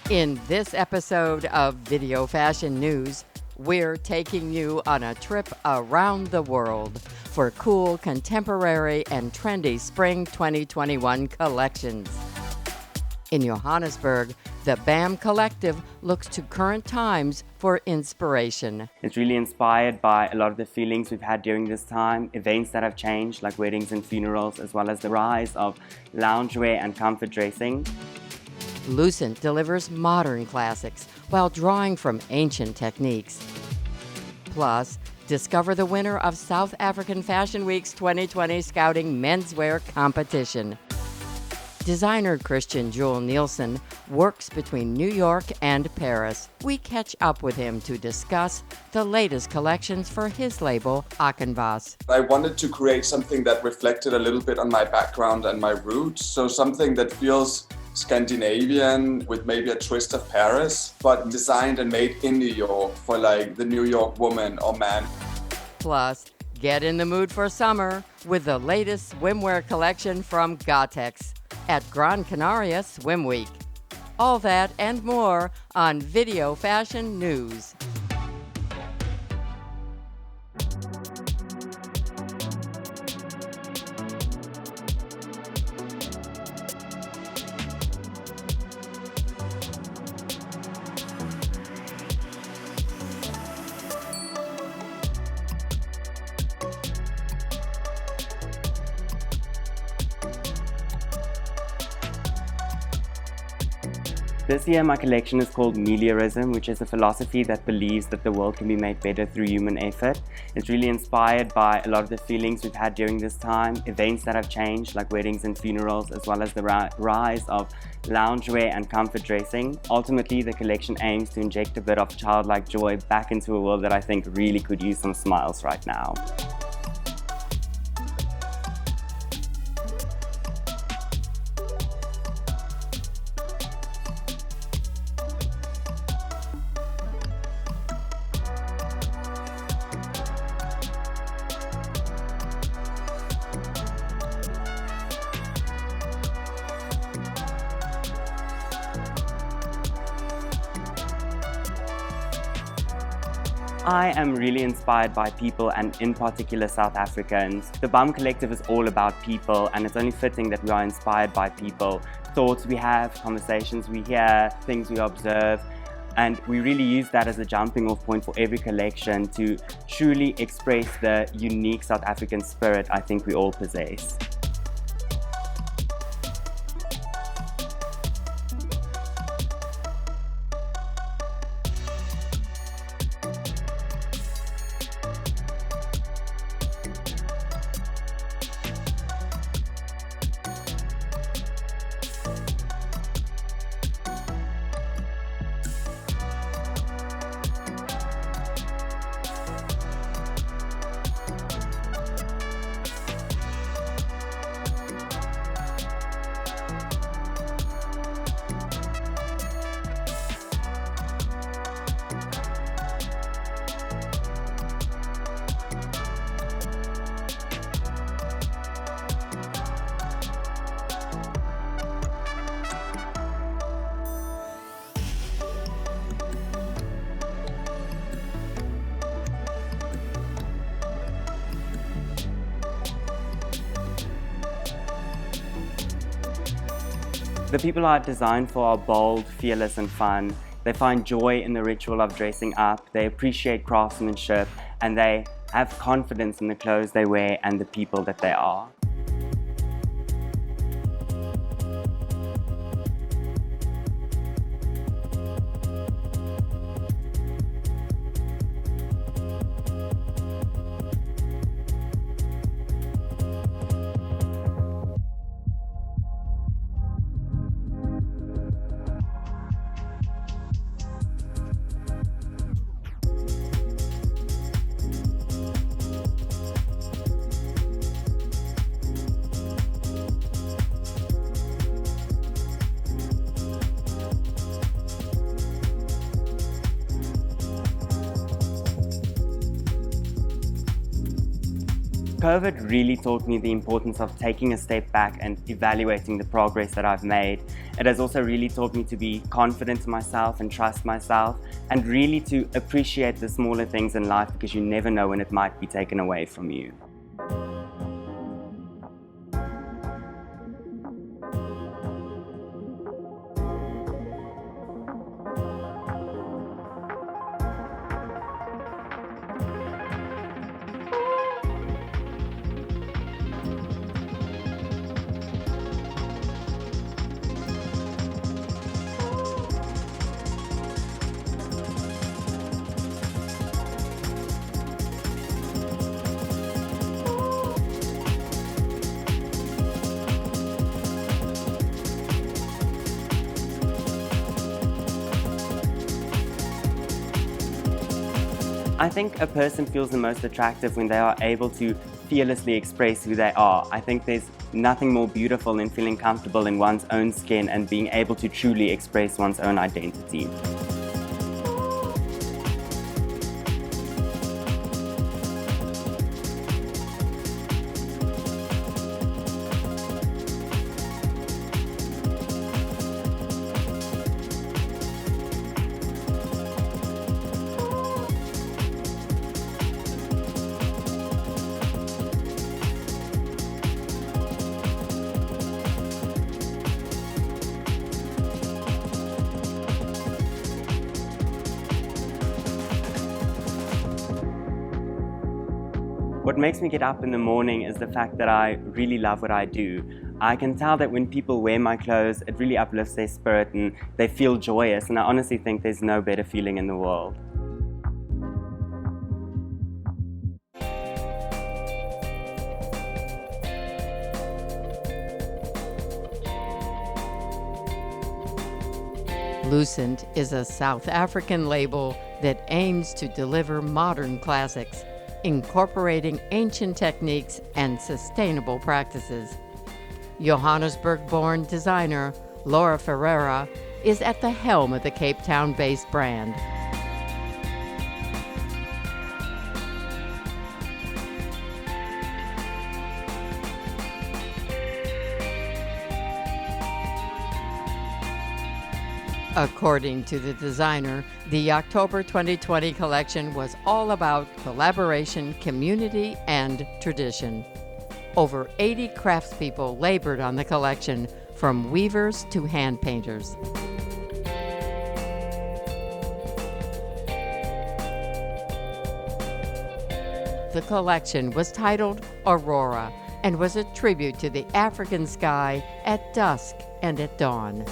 In this episode of Video Fashion News, we're taking you on a trip around the world for cool, contemporary, and trendy Spring 2021 collections. In Johannesburg, the BAM Collective looks to current times for inspiration. It's really inspired by a lot of the feelings we've had during this time, events that have changed like weddings and funerals, as well as the rise of loungewear and comfort dressing. Lucent delivers modern classics while drawing from ancient techniques. Plus, discover the winner of South African Fashion Week's 2020 Scouting Menswear Competition. Designer Christian Juul Nielsen works between New York and Paris. We catch up with him to discuss the latest collections for his label, AKNVAS. I wanted to create something that reflected a little bit on my background and my roots, so something that feels Scandinavian with maybe a twist of Paris, but designed and made in New York for like the New York woman or man. Plus, get in the mood for summer with the latest swimwear collection from Gottex at Gran Canaria Swim Week. All that and more on Video Fashion News. This year my collection is called Meliorism, which is a philosophy that believes that the world can be made better through human effort. It's really inspired by a lot of the feelings we've had during this time, events that have changed like weddings and funerals, as well as the rise of loungewear and comfort dressing. Ultimately, the collection aims to inject a bit of childlike joy back into a world that I think really could use some smiles right now. I am really inspired by people, and in particular South Africans. The BAM Collective is all about people, and it's only fitting that we are inspired by people. Thoughts we have, conversations we hear, things we observe, and we really use that as a jumping off point for every collection to truly express the unique South African spirit I think we all possess. The people are designed for are bold, fearless and fun. They find joy in the ritual of dressing up, they appreciate craftsmanship, and they have confidence in the clothes they wear and the people that they are. COVID really taught me the importance of taking a step back and evaluating the progress that I've made. It has also really taught me to be confident in myself and trust myself, and really to appreciate the smaller things in life, because you never know when it might be taken away from you. I think a person feels the most attractive when they are able to fearlessly express who they are. I think there's nothing more beautiful than feeling comfortable in one's own skin and being able to truly express one's own identity. What makes me get up in the morning is the fact that I really love what I do. I can tell that when people wear my clothes, it really uplifts their spirit and they feel joyous, and I honestly think there's no better feeling in the world. Lucent is a South African label that aims to deliver modern classics, incorporating ancient techniques and sustainable practices. Johannesburg-born designer Laura Ferreira is at the helm of the Cape Town-based brand. According to the designer, the October 2020 collection was all about collaboration, community, and tradition. Over 80 craftspeople labored on the collection, from weavers to hand painters. The collection was titled Aurora and was a tribute to the African sky at dusk and at dawn.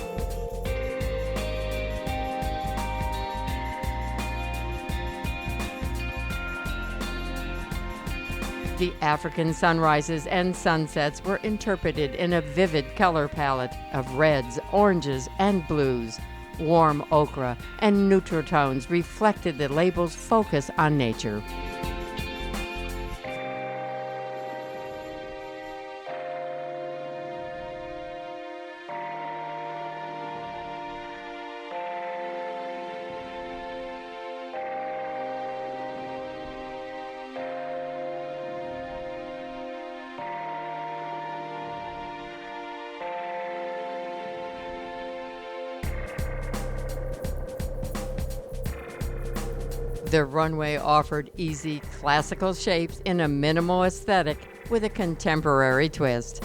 The African sunrises and sunsets were interpreted in a vivid color palette of reds, oranges, and blues. Warm ochre and neutral tones reflected the label's focus on nature. The runway offered easy, classical shapes in a minimal aesthetic with a contemporary twist.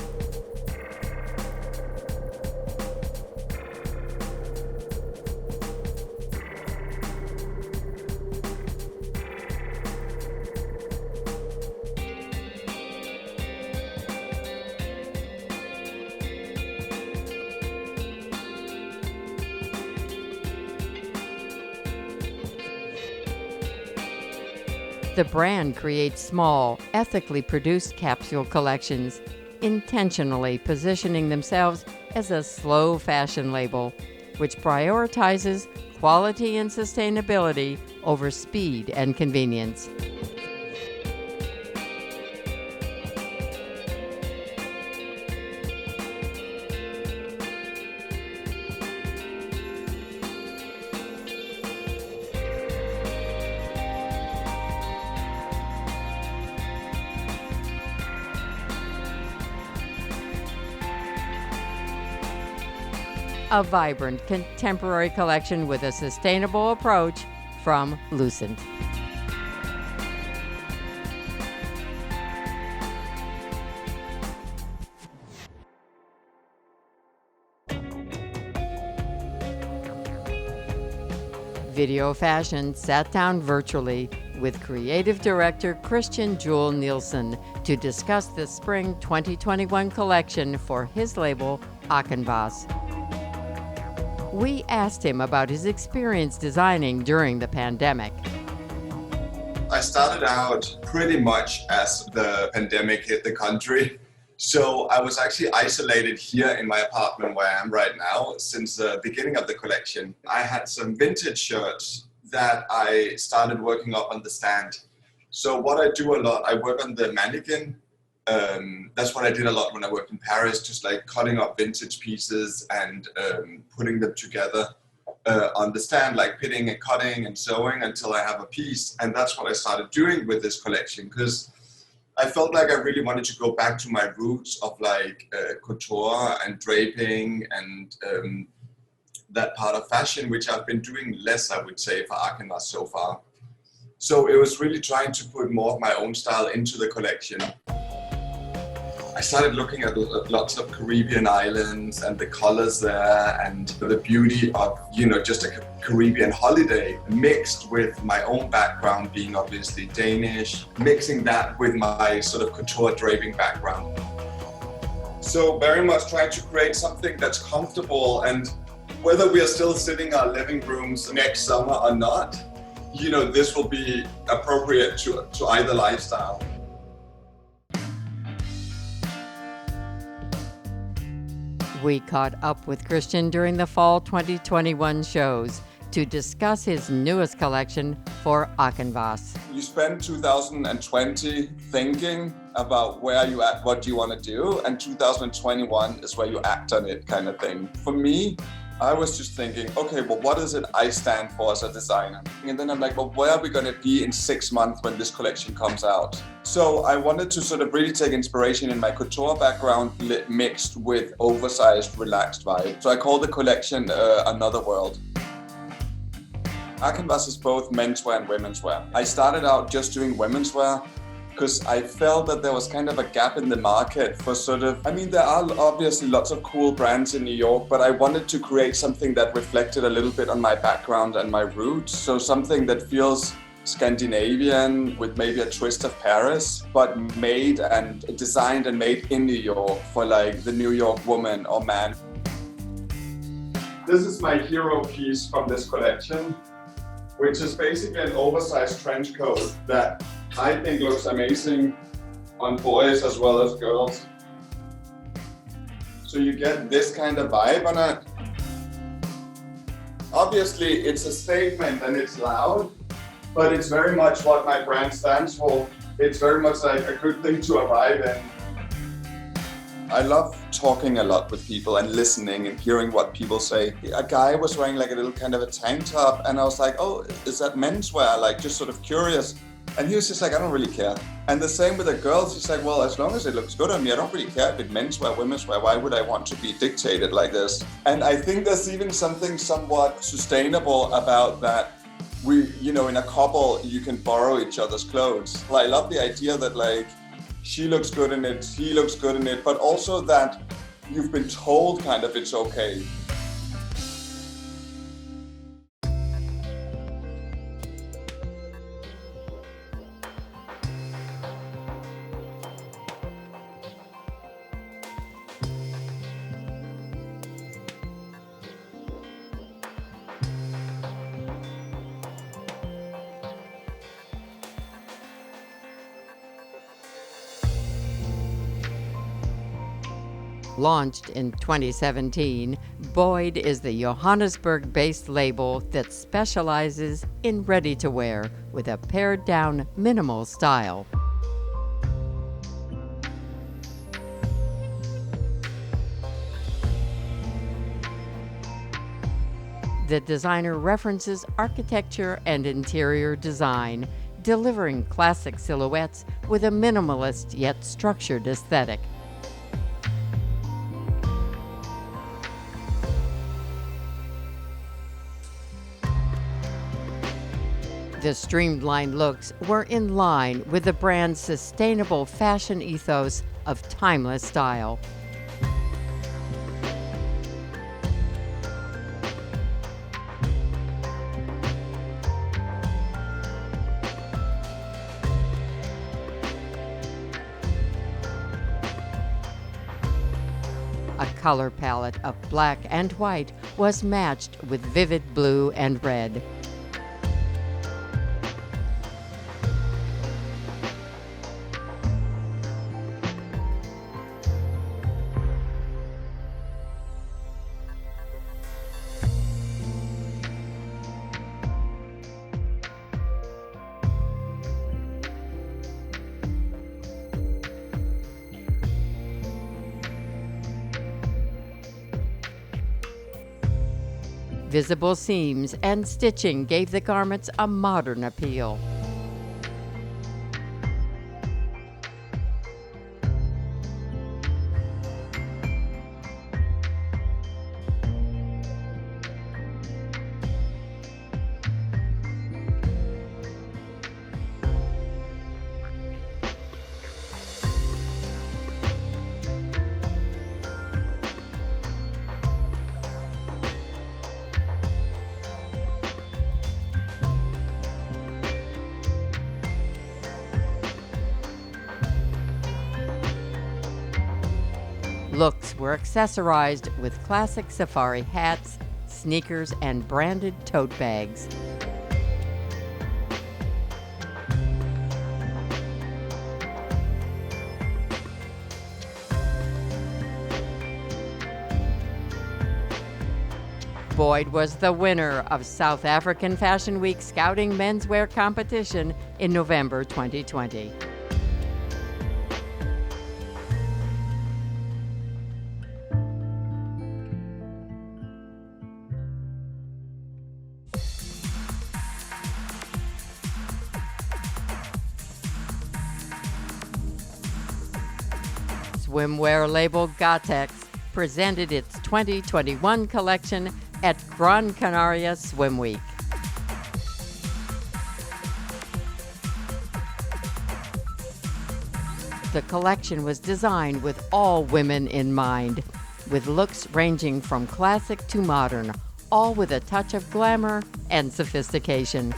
The brand creates small, ethically produced capsule collections, intentionally positioning themselves as a slow fashion label, which prioritizes quality and sustainability over speed and convenience. a vibrant contemporary collection with a sustainable approach from Lucent. Videofashion sat down virtually with creative director Christian Juul Nielsen to discuss the spring 2021 collection for his label AKNVAS. We asked him about his experience designing during the pandemic. I started out pretty much as the pandemic hit the country. So I was actually isolated here in my apartment where I am right now since the beginning of the collection. I had some vintage shirts that I started working up on the stand. So what I do a lot, I work on the mannequin. That's what I did a lot when I worked in Paris, just like cutting up vintage pieces and putting them together on the stand, like pitting and cutting and sewing until I have a piece. And that's what I started doing with this collection, because I felt like I really wanted to go back to my roots of like couture and draping and that part of fashion, which I've been doing less, I would say, for AKNVAS so far. So it was really trying to put more of my own style into the collection. I started looking at lots of Caribbean islands and the colors there and the beauty of, you know, just a Caribbean holiday mixed with my own background being obviously Danish, mixing that with my sort of couture draping background. So very much trying to create something that's comfortable, and whether we are still sitting in our living rooms next summer or not, you know, this will be appropriate to either lifestyle. We caught up with Christian during the fall 2021 shows to discuss his newest collection for AKNVAS. You spend 2020 thinking about where you at, what do you want to do, and 2021 is where you act on it, kind of thing. For me, I was just thinking, okay, well, what is it I stand for as a designer? And then I'm like, well, where are we going to be in 6 months when this collection comes out? So I wanted to sort of really take inspiration in my couture background mixed with oversized, relaxed vibe. So I call the collection Another World. AKNVAS is both menswear and womenswear. I started out just doing womenswear because I felt that there was kind of a gap in the market for sort of, I mean, there are obviously lots of cool brands in New York, but I wanted to create something that reflected a little bit on my background and my roots. So something that feels Scandinavian with maybe a twist of Paris, but made and designed and made in New York for like the New York woman or man. This is my hero piece from this collection, which is basically an oversized trench coat that I think looks amazing on boys as well as girls. So you get this kind of vibe on it. Obviously, it's a statement and it's loud, but it's very much what my brand stands for. It's very much like a good thing to arrive in. I love talking a lot with people and listening and hearing what people say. A guy was wearing like a little kind of a tank top, and I was like, oh, is that menswear? Like, just sort of curious. And he was just like, I don't really care. And the same with the girls. He's like, well, as long as it looks good on me, I don't really care if it's menswear, womenswear. Why would I want to be dictated like this? And I think there's even something somewhat sustainable about that. We, you know, in a couple, you can borrow each other's clothes. I love the idea that like, she looks good in it, he looks good in it, but also that you've been told kind of it's okay. Launched in 2017, Boyde is the Johannesburg-based label that specializes in ready-to-wear with a pared-down minimal style. The designer references architecture and interior design, delivering classic silhouettes with a minimalist yet structured aesthetic. The streamlined looks were in line with the brand's sustainable fashion ethos of timeless style. A color palette of black and white was matched with vivid blue and red. Visible seams and stitching gave the garments a modern appeal. Looks were accessorized with classic safari hats, sneakers, and branded tote bags. Boyde was the winner of South African Fashion Week Scouting Menswear Competition in November 2020. Swimwear label Gottex presented its 2021 collection at Gran Canaria Swim Week. The collection was designed with all women in mind, with looks ranging from classic to modern, all with a touch of glamour and sophistication.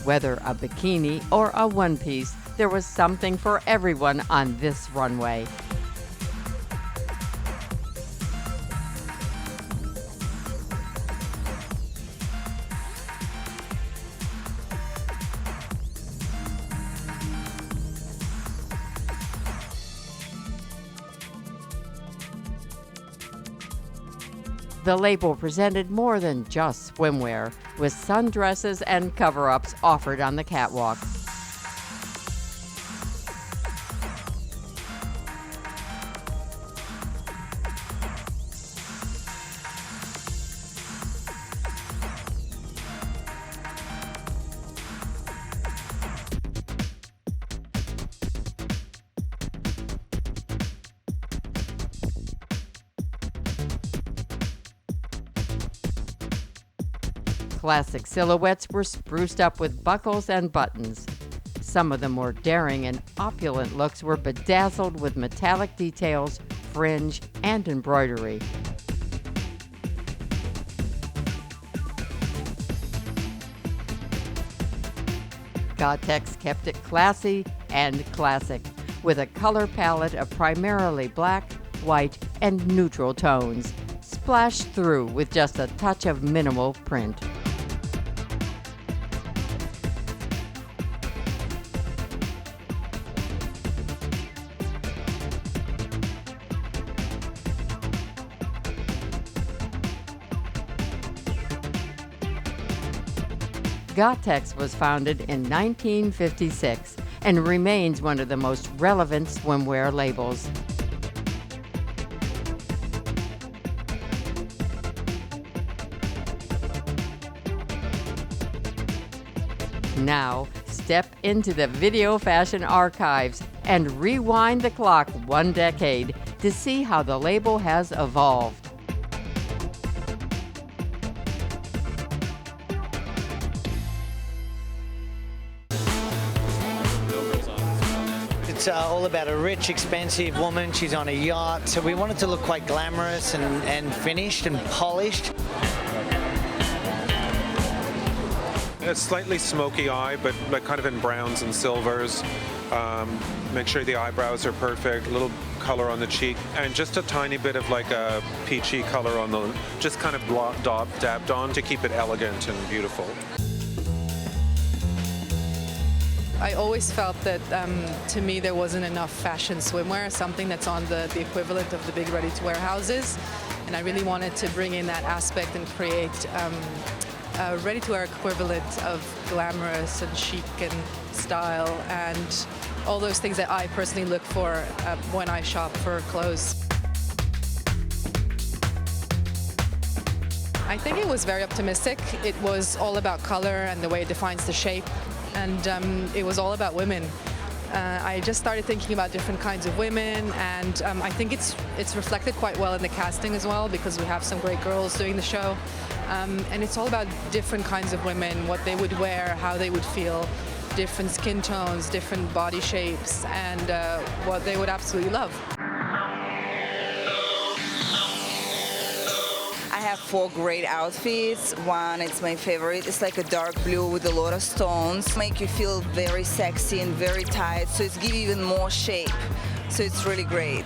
Whether a bikini or a one-piece, there was something for everyone on this runway. The label presented more than just swimwear, with sundresses and cover-ups offered on the catwalk. Classic silhouettes were spruced up with buckles and buttons. Some of the more daring and opulent looks were bedazzled with metallic details, fringe, and embroidery. Gotex kept it classy and classic, with a color palette of primarily black, white, and neutral tones, splashed through with just a touch of minimal print. Gotex was founded in 1956 and remains one of the most relevant swimwear labels. Now, Step into the Video Fashion archives and rewind the clock 1 decade to see how the label has evolved. It's all about a rich, expensive woman. She's on a yacht, so we wanted to look quite glamorous and finished and polished. A slightly smoky eye, but like kind of in browns and silvers. Make sure the eyebrows are perfect, a little color on the cheek, and just a tiny bit of like a peachy color on the, just kind of dabbed on to keep it elegant and beautiful. I always felt that, to me, there wasn't enough fashion swimwear, something that's on the equivalent of the big ready-to-wear houses. And I really wanted to bring in that aspect and create a ready-to-wear equivalent of glamorous and chic and style and all those things that I personally look for when I shop for clothes. I think it was very optimistic. It was all about color and the way it defines the shape. And it was all about women. I just started thinking about different kinds of women, and I think it's reflected quite well in the casting as well, because we have some great girls doing the show. And it's all about different kinds of women, what they would wear, how they would feel, different skin tones, different body shapes, and what they would absolutely love. I have 4 great outfits. One, it's my favorite. It's like a dark blue with a lot of stones. Make you feel very sexy and very tight, so it's give you even more shape. So it's really great.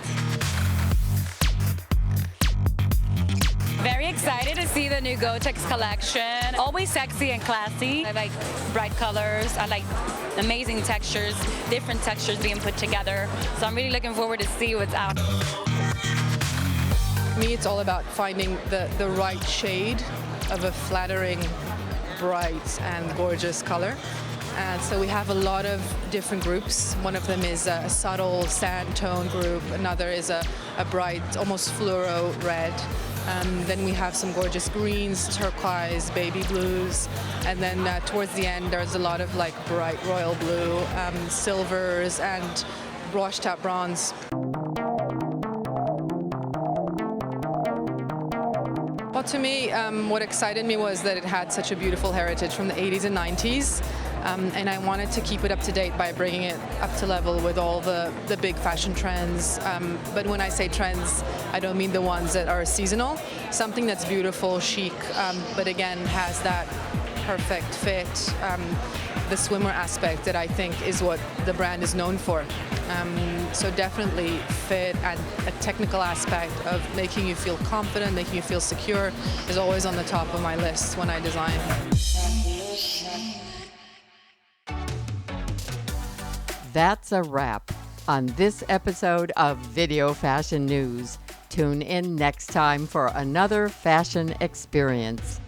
Very excited to see the new Gotex collection. Always sexy and classy. I like bright colors. I like amazing textures, different textures being put together. So I'm really looking forward to see what's out. For me, it's all about finding the right shade of a flattering, bright and gorgeous color. And so we have a lot of different groups. One of them is a subtle sand tone group. Another is a bright, almost fluoro red. Then we have some gorgeous greens, turquoise, baby blues. And then towards the end, there's a lot of like bright royal blue, silvers, and washed out bronze. Well, to me, what excited me was that it had such a beautiful heritage from the 80s and 90s. And I wanted to keep it up to date by bringing it up to level with all the big fashion trends. But when I say trends, I don't mean the ones that are seasonal. Something that's beautiful, chic, but again has that perfect fit, the swimwear aspect that I think is what the brand is known for. So definitely fit and a technical aspect of making you feel confident, making you feel secure is always on the top of my list when I design. That's a wrap on this episode of Video Fashion News. Tune in next time for another fashion experience.